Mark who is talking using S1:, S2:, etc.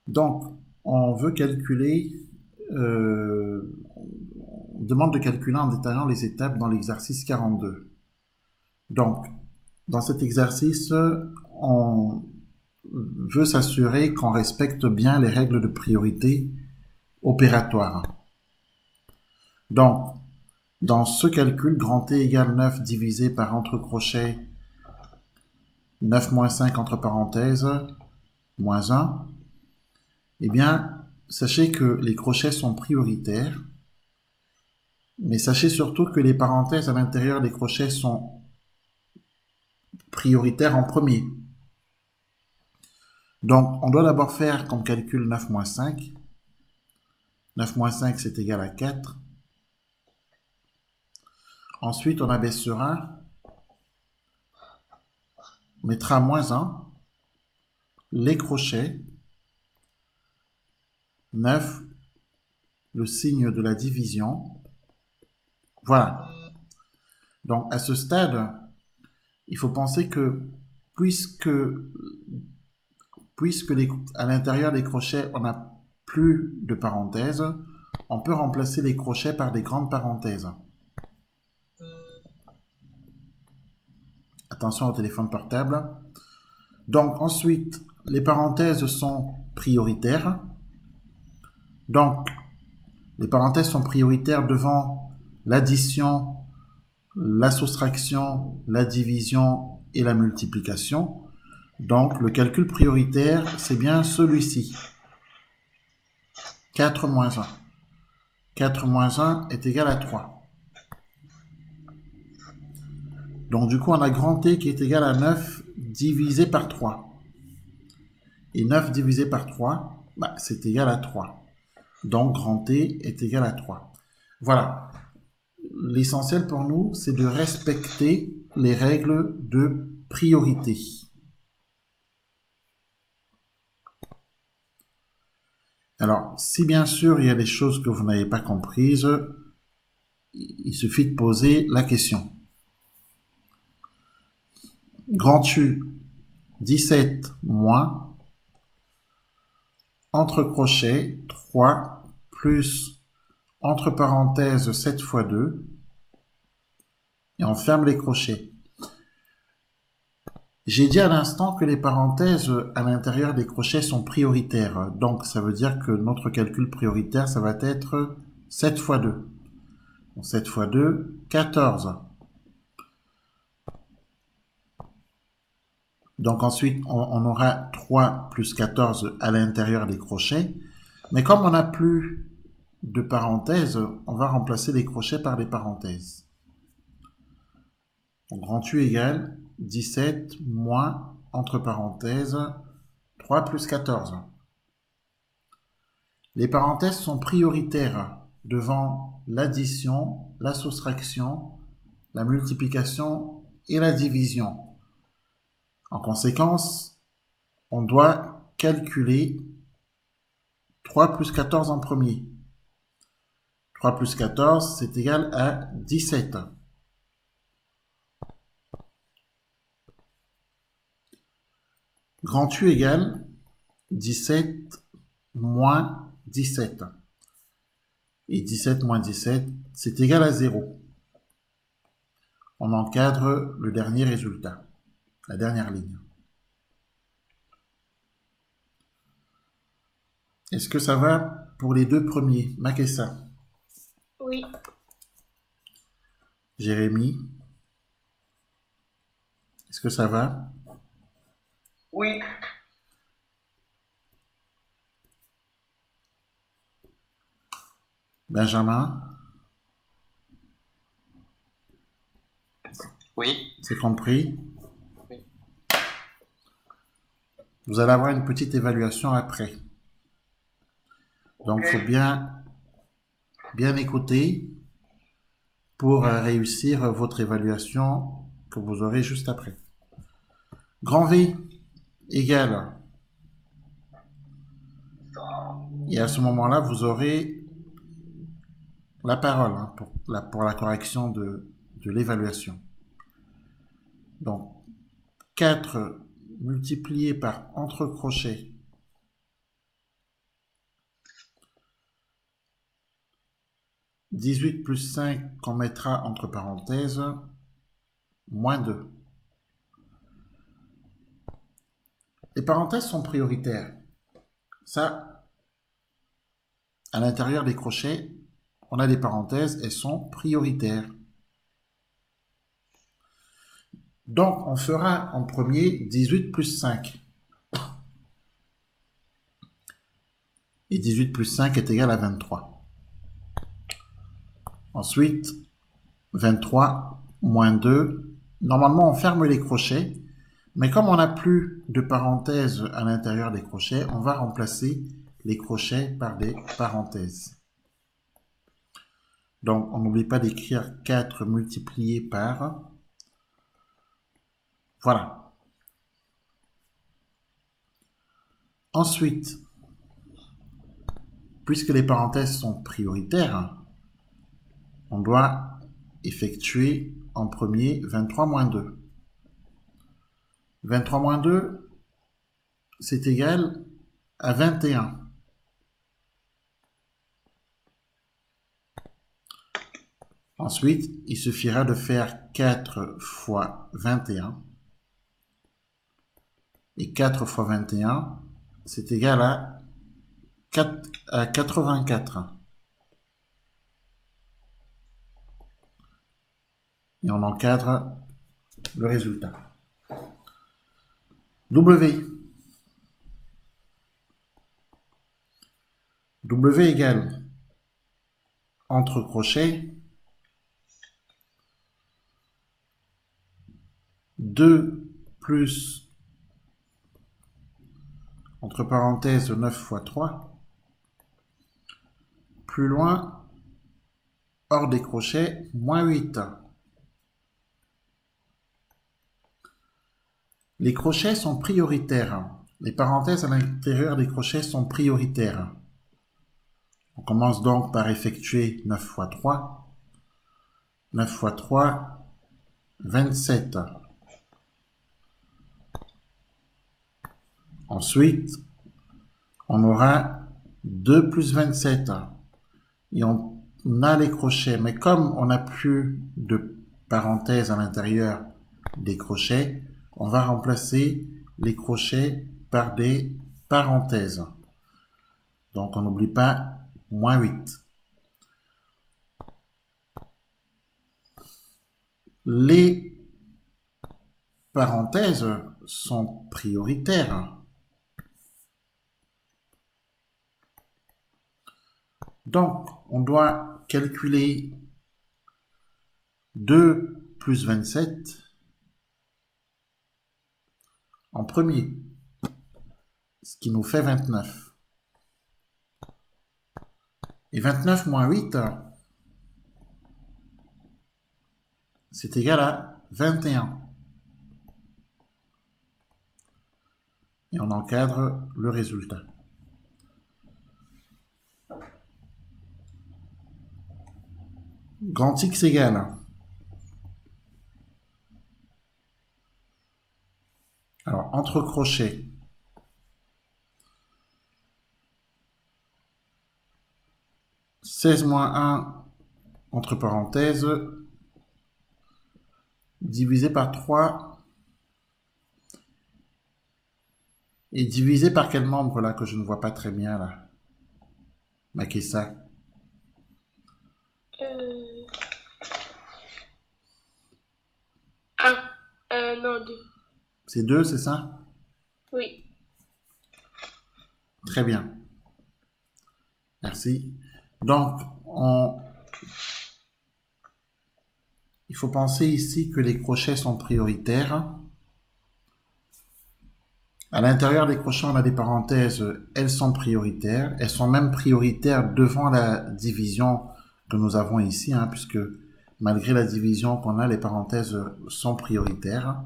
S1: Donc, on veut calculer, on demande de calculer en détaillant les étapes dans l'exercice 42. Donc, dans cet exercice, on veut s'assurer qu'on respecte bien les règles de priorité opératoire. Donc, dans ce calcul, grand T égale 9 divisé par entre crochets 9 moins 5 entre parenthèses moins 1, eh bien, sachez que les crochets sont prioritaires, mais sachez surtout que les parenthèses à l'intérieur des crochets sont prioritaires en premier. Donc, on doit d'abord faire comme calcul 9 moins 5. 9 moins 5, c'est égal à 4. Ensuite, on abaissera, on mettra moins 1, les crochets, 9, le signe de la division. Voilà. Donc, à ce stade, il faut penser que puisque, à l'intérieur des crochets, on n'a plus de parenthèses, on peut remplacer les crochets par des grandes parenthèses. Attention au téléphone portable. Donc ensuite, les parenthèses sont prioritaires. Donc, les parenthèses sont prioritaires devant l'addition, la soustraction, la division et la multiplication. Donc, le calcul prioritaire, c'est bien celui-ci. 4 moins 1. 4 moins 1 est égal à 3. Donc, du coup, on a grand T qui est égal à 9 divisé par 3. Et 9 divisé par 3, c'est égal à 3. Donc, grand T est égal à 3. Voilà. L'essentiel pour nous, c'est de respecter les règles de priorité. Alors, si bien sûr il y a des choses que vous n'avez pas comprises, il suffit de poser la question. Grand U, 17 moins, entre crochets, 3 plus, entre parenthèses, 7 fois 2, et on ferme les crochets. J'ai dit à l'instant que les parenthèses à l'intérieur des crochets sont prioritaires. Donc, ça veut dire que notre calcul prioritaire, ça va être 7 fois 2. Donc, 7 fois 2, 14. Donc, ensuite, on aura 3 plus 14 à l'intérieur des crochets. Mais comme on n'a plus de parenthèses, on va remplacer les crochets par des parenthèses. Donc, grand U égale 17 moins, entre parenthèses, 3 plus 14. Les parenthèses sont prioritaires devant l'addition, la soustraction, la multiplication et la division. En conséquence, on doit calculer 3 plus 14 en premier. 3 plus 14, c'est égal à 17. Grand U égale 17 moins 17. Et 17 moins 17, c'est égal à 0. On encadre le dernier résultat, la dernière ligne. Est-ce que ça va pour les deux premiers, Makessa?
S2: Oui.
S1: Jérémy, est-ce que ça va?
S2: Oui.
S1: Benjamin,
S2: Oui.
S1: c'est compris?
S2: Oui.
S1: Vous allez avoir une petite évaluation après. Donc, il faut
S2: Ok.
S1: bien écouter pour réussir votre évaluation que vous aurez juste après. Grand V égale. Et à ce moment-là, vous aurez la parole pour la correction de l'évaluation. Donc, 4 multiplié par entre crochets 18 plus 5 qu'on mettra entre parenthèses, moins 2. Les parenthèses sont prioritaires. Ça, à l'intérieur des crochets, on a des parenthèses, elles sont prioritaires. Donc, on fera en premier 18 plus 5. Et 18 plus 5 est égal à 23. Ensuite, 23 moins 2. Normalement, on ferme les crochets. Mais comme on n'a plus de parenthèses à l'intérieur des crochets, on va remplacer les crochets par des parenthèses. Donc, on n'oublie pas d'écrire 4 multiplié par... Voilà. Ensuite, puisque les parenthèses sont prioritaires, on doit effectuer en premier 23 moins 2. 23 moins 2, c'est égal à 21. Ensuite, il suffira de faire 4 fois 21. Et 4 fois 21, c'est égal à 84. Et on encadre le résultat. W. W égale, entre crochets, 2 plus, entre parenthèses, 9 fois 3. Plus loin, hors des crochets, moins 8. Les crochets sont prioritaires. Les parenthèses à l'intérieur des crochets sont prioritaires. On commence donc par effectuer 9 fois 3. 9 fois 3, 27. Ensuite, on aura 2 plus 27. Et on a les crochets. Mais comme on n'a plus de parenthèses à l'intérieur des crochets, on va remplacer les crochets par des parenthèses. Donc, on n'oublie pas moins 8. Les parenthèses sont prioritaires. Donc, on doit calculer 2 plus 27 en premier, ce qui nous fait 29. Et 29 moins 8, c'est égal à 21. Et on encadre le résultat. Grand X égale. Alors, entre crochets, 16 moins 1, entre parenthèses, divisé par 3, et divisé par quel nombre là que je ne vois pas très bien là? Makessa.
S2: Non, 2.
S1: C'est 2, c'est ça?
S2: Oui.
S1: Très bien. Merci. Donc, il faut penser ici que les crochets sont prioritaires. À l'intérieur des crochets, on a des parenthèses, elles sont prioritaires. Elles sont même prioritaires devant la division que nous avons ici, puisque malgré la division qu'on a, les parenthèses sont prioritaires.